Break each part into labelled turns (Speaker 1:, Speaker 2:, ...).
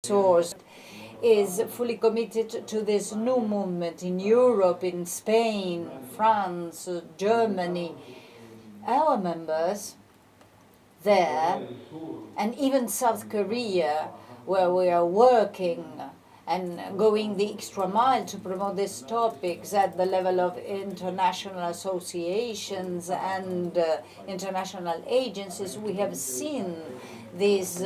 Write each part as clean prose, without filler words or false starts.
Speaker 1: source is fully committed to this new movement in Europe, in Spain, France, Germany. Our members there, and even South Korea, where we are working and going the extra mile to promote these topics at the level of international associations and international agencies, we have seen these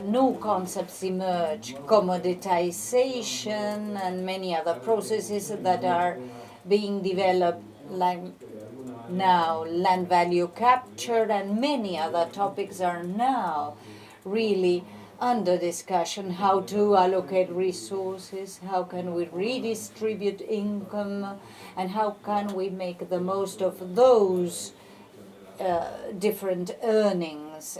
Speaker 1: new concepts emerge, commoditization and many other processes that are being developed, like now land value capture and many other topics are now really under discussion. How to allocate resources, how can we redistribute income, and how can we make the most of those different earnings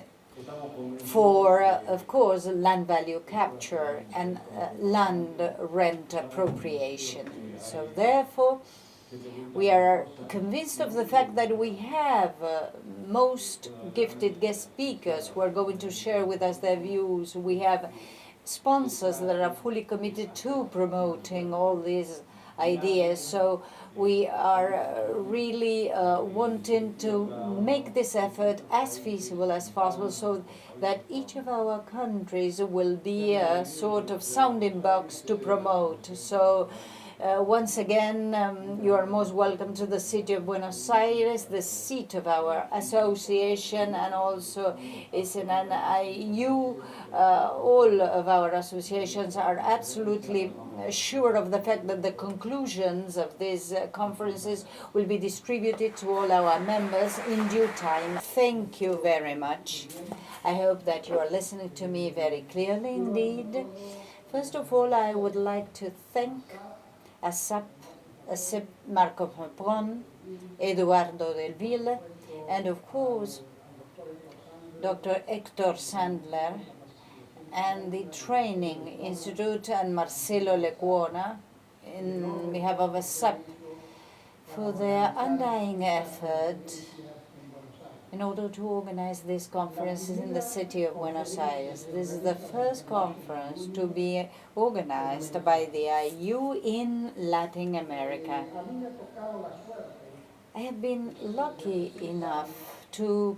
Speaker 1: for, of course, land value capture and land rent appropriation. So therefore, we are convinced of the fact that we have most gifted guest speakers who are going to share with us their views. We have sponsors that are fully committed to promoting all these ideas. So we are really wanting to make this effort as feasible as possible so that each of our countries will be a sort of sounding box to promote. So once again, you are most welcome to the city of Buenos Aires, the seat of our association, and also is in an IU. All of our associations are absolutely sure of the fact that the conclusions of these conferences will be distributed to all our members in due time. Thank you very much. I hope that you are listening to me very clearly indeed. First of all, I would like to thank ASAP Makón, Eduardo Del Ville, and of course Dr. Héctor Sandler and the Training Institute and Marcelo Lecuona in behalf of ASAP for their undying effort in order to organize these conferences in the city of Buenos Aires. This is the first conference to be organized by the IU in Latin America. I have been lucky enough to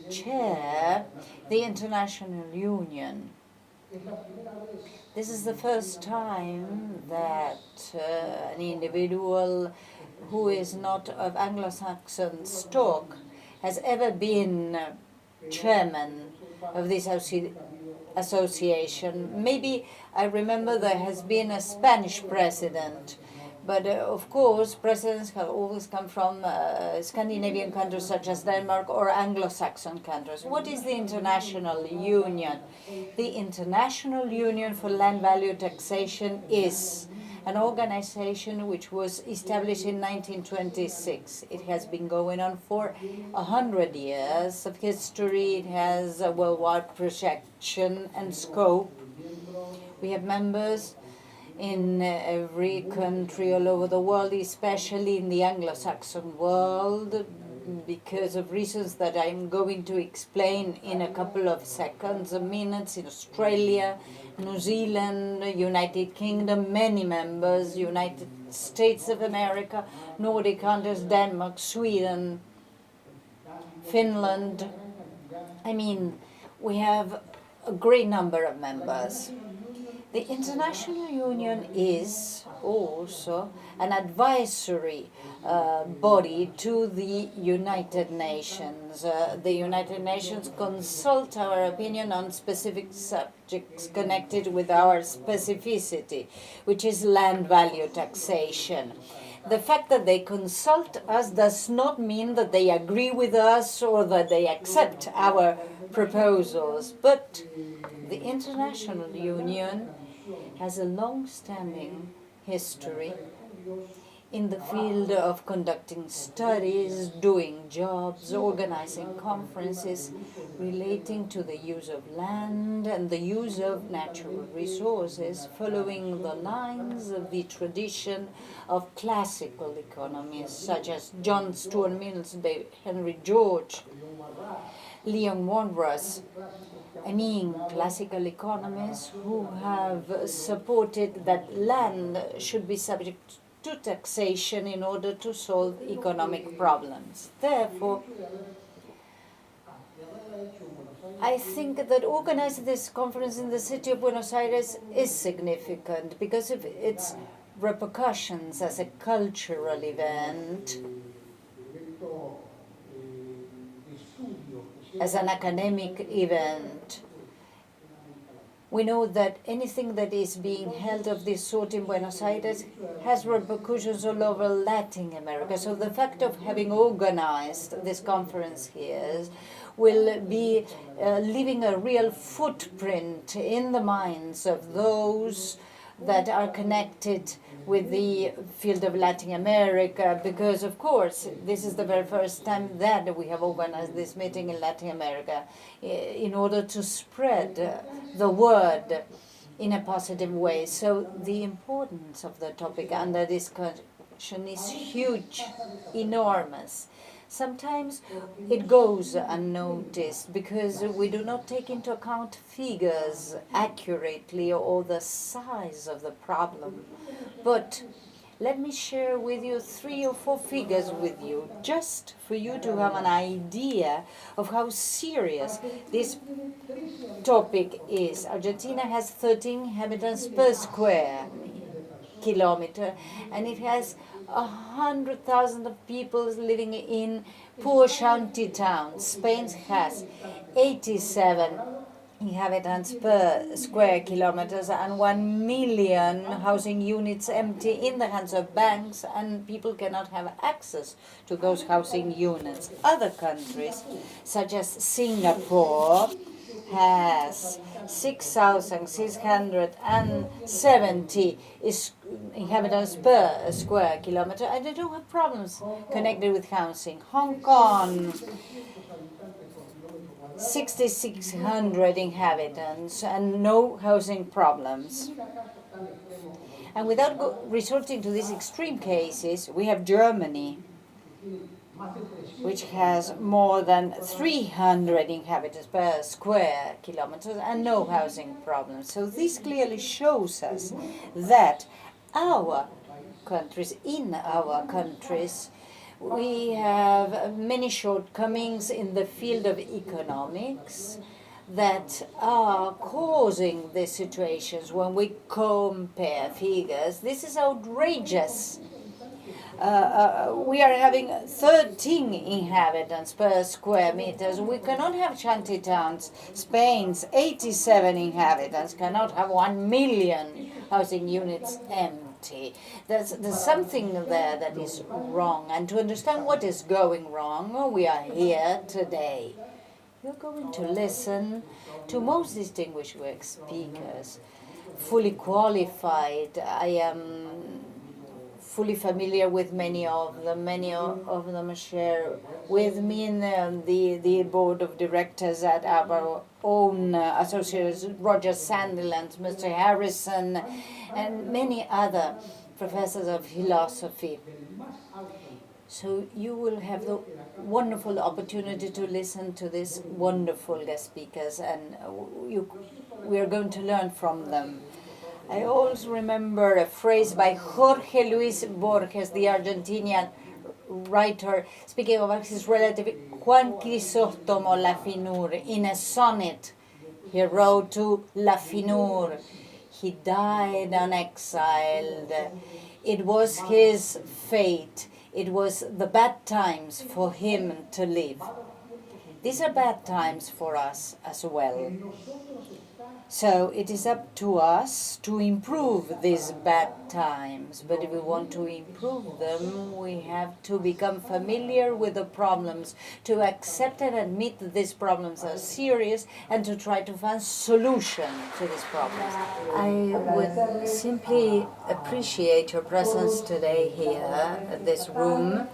Speaker 1: chair the International Union. This is the first time that an individual who is not of Anglo-Saxon stock has ever been chairman of this association. Maybe I remember there has been a Spanish president, but of course presidents have always come from Scandinavian countries such as Denmark or Anglo-Saxon countries. What is the International Union? The International Union for Land Value Taxation is an organization which was established in 1926. It has been going on for 100 years of history. It has a worldwide projection and scope. We have members in every country all over the world, especially in the Anglo-Saxon world, because of reasons that I'm going to explain in a couple of seconds, minutes, in Australia, New Zealand, United Kingdom, many members, United States of America, Nordic countries, Denmark, Sweden, Finland. I mean, we have a great number of members. The International Union is also an advisory body to the United Nations. The United Nations consult our opinion on specific subjects connected with our specificity, which is land value taxation. The fact that they consult us does not mean that they agree with us or that they accept our proposals, but the International Union has a long-standing history in the field of conducting studies, doing jobs, organizing conferences relating to the use of land and the use of natural resources, following the lines of the tradition of classical economists such as John Stuart Mill, Henry George, Leon Wanross, I mean, classical economists who have supported that land should be subject to taxation in order to solve economic problems. Therefore, I think that organizing this conference in the city of Buenos Aires is significant because of its repercussions as a cultural event, as an academic event. We know that anything that is being held of this sort in Buenos Aires has repercussions all over Latin America. So the fact of having organized this conference here will be leaving a real footprint in the minds of those that are connected with the field of Latin America, because of course this is the very first time that we have organized this meeting in Latin America in order to spread the word in a positive way. So the importance of the topic under discussion is huge, enormous. Sometimes it goes unnoticed because we do not take into account figures accurately or the size of the problem. But let me share with you 3 or 4 figures with you, just for you to have an idea of how serious this topic is. Argentina has 13 inhabitants per square kilometer, and it has 100,000 of people living in poor shanty towns. Spain has 87 inhabitants per square kilometers and 1 million housing units empty in the hands of banks, and people cannot have access to those housing units. Other countries, such as Singapore, has 6,670 inhabitants per square kilometer, and they don't have problems connected with housing. Hong Kong, 6,600 inhabitants and no housing problems. And without resorting to these extreme cases, we have Germany, which has more than 300 inhabitants per square kilometer and no housing problems. So this clearly shows us that in our countries, we have many shortcomings in the field of economics that are causing these situations when we compare figures. This is outrageous. We are having 13 inhabitants per square meters. We cannot have shanty towns. Spain's 87 inhabitants cannot have 1 million housing units empty. There's something there that is wrong. And to understand what is going wrong, we are here today. You're going to listen to most distinguished speakers, fully qualified. I am fully familiar with many of them. Many of them share with me in the board of directors at our own associates, Roger Sandler, Mr. Harrison, and many other professors of philosophy. So you will have the wonderful opportunity to listen to these wonderful guest speakers, and we are going to learn from them. I always remember a phrase by Jorge Luis Borges, the Argentinian writer, speaking about his relative Juan Crisóstomo Lafinur. In a sonnet he wrote to Lafinur. He died unexiled. It was his fate. It was the bad times for him to live. These are bad times for us as well. So it is up to us to improve these bad times. But if we want to improve them, we have to become familiar with the problems, to accept and admit that these problems are serious, and to try to find solutions to these problems. I would simply appreciate your presence today here at this room.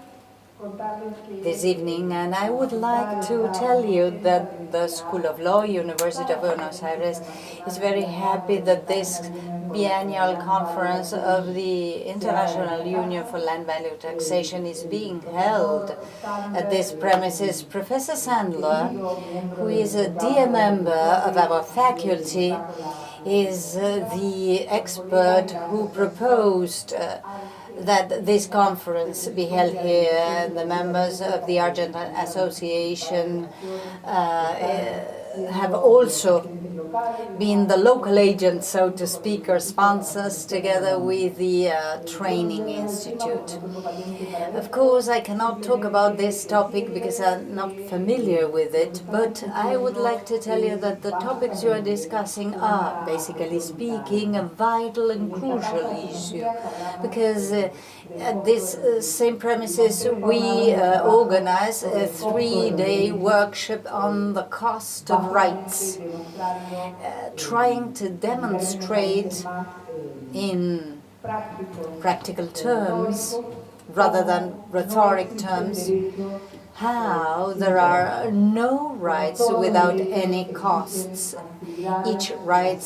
Speaker 1: this evening, and I would like to tell you that the School of Law, University of Buenos Aires, is very happy that this biennial conference of the International Union for Land Value Taxation is being held at this premises. Professor Sandler, who is a dear member of our faculty, is the expert who proposed that this conference be held here, and the members of the Argentine Association have also been the local agents, so to speak, or sponsors, together with the Training Institute. Of course, I cannot talk about this topic because I'm not familiar with it, but I would like to tell you that the topics you are discussing are, basically speaking, a vital and crucial issue, because at this same premises we organize a 3-day workshop on the cost of rights, trying to demonstrate in practical terms rather than rhetoric terms how there are no rights without any costs. Each right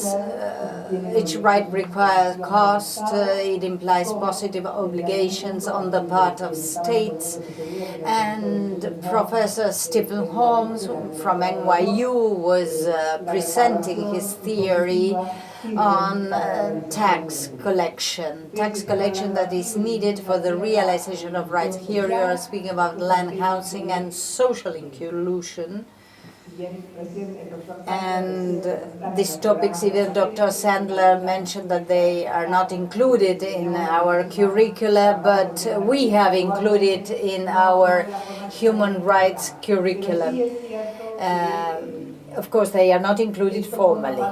Speaker 1: requires cost. It implies positive obligations on the part of states. And Professor Stephen Holmes from NYU was presenting his theory on tax collection that is needed for the realization of rights. Here you are speaking about land, housing, and social inclusion. And these topics, even Dr. Sandler mentioned that they are not included in our curricula, but we have included in our human rights curriculum. Of course, they are not included formally.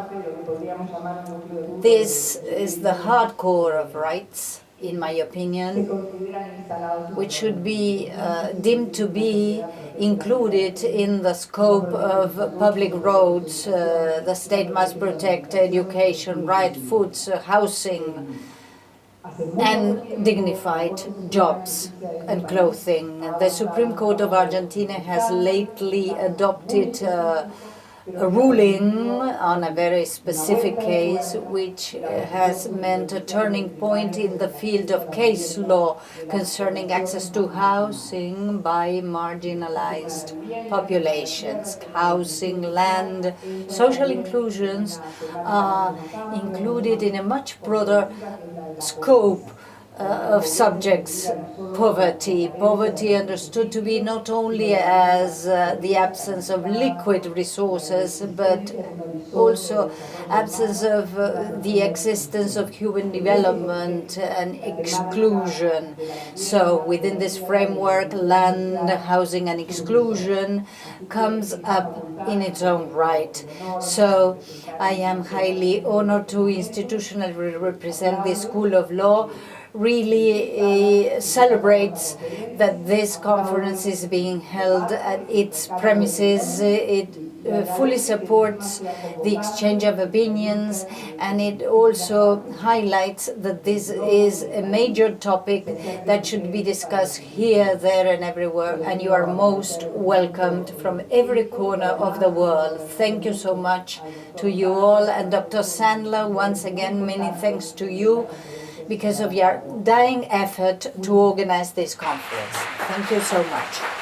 Speaker 1: This is the hardcore of rights, in my opinion, which should be deemed to be included in the scope of public roads. The state must protect education, right, foods, housing, and dignified jobs and clothing. The Supreme Court of Argentina has lately adopted a ruling on a very specific case, which has meant a turning point in the field of case law concerning access to housing by marginalized populations. Housing, land, social inclusions are included in a much broader scope of subjects. Poverty understood to be not only as the absence of liquid resources, but also absence of the existence of human development and exclusion. So within this framework, land, housing, and exclusion comes up in its own right. So I am highly honored to institutionally represent the School of Law. Really celebrates that this conference is being held at its premises. It fully supports the exchange of opinions, and it also highlights that this is a major topic that should be discussed here, there, and everywhere, and you are most welcomed from every corner of the world. Thank you so much to you all, and Dr. Sandler, once again, many thanks to you because of your dying effort to organize this conference. Thank you so much.